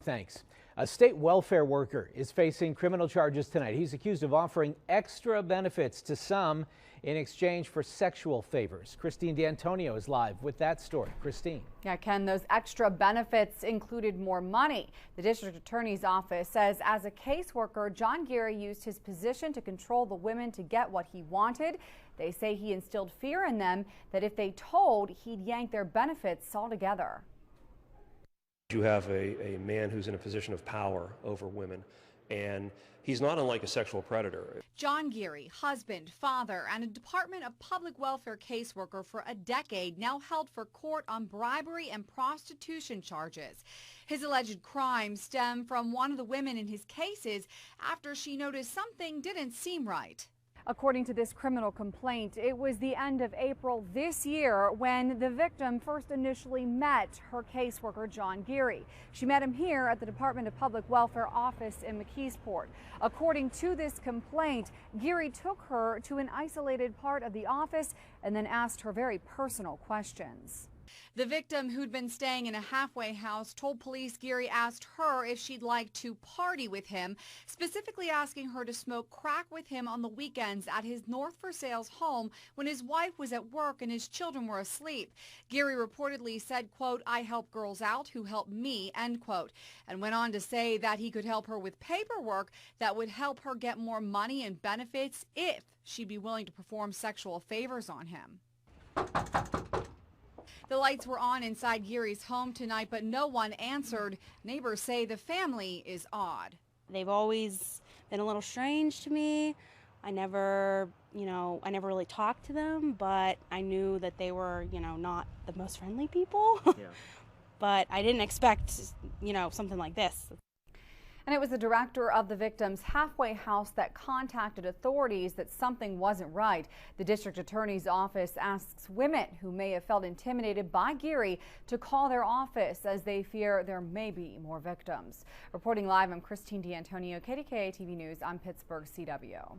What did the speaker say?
thanks. A state welfare worker is facing criminal charges tonight. He's accused of offering extra benefits to some in exchange for sexual favors. Christine D'Antonio is live with that story. Christine. Yeah, Ken, those extra benefits included more money. The district attorney's office says as a caseworker, John Geary used his position to control the women to get what he wanted. They say he instilled fear in them that if they told, he'd yank their benefits altogether. You have a man who's in a position of power over women, and he's not unlike a sexual predator. John Geary, husband, father, and a Department of Public Welfare caseworker for a decade, now held for court on bribery and prostitution charges. His alleged crimes stem from one of the women in his cases after she noticed something didn't seem right. According to this criminal complaint, it was the end of April this year when the victim first initially met her caseworker, John Geary. She met him here at the Department of Public Welfare office in McKeesport. According to this complaint, Geary took her to an isolated part of the office and then asked her very personal questions. The victim, who'd been staying in a halfway house, told police Geary asked her if she'd like to party with him, specifically asking her to smoke crack with him on the weekends at his North Versailles home when his wife was at work and his children were asleep. Geary reportedly said, quote, "I help girls out who help me," end quote, and went on to say that he could help her with paperwork that would help her get more money and benefits if she'd be willing to perform sexual favors on him. The lights were on inside Geary's home tonight, but no one answered. Neighbors say the family is odd. They've always been a little strange to me. I never really talked to them, but I knew that they were, not the most friendly people. Yeah. But I didn't expect, something like this. And it was the director of the victim's halfway house that contacted authorities that something wasn't right. The district attorney's office asks women who may have felt intimidated by Geary to call their office as they fear there may be more victims. Reporting live, I'm Christine D'Antonio, KDKA TV News. I'm Pittsburgh CW.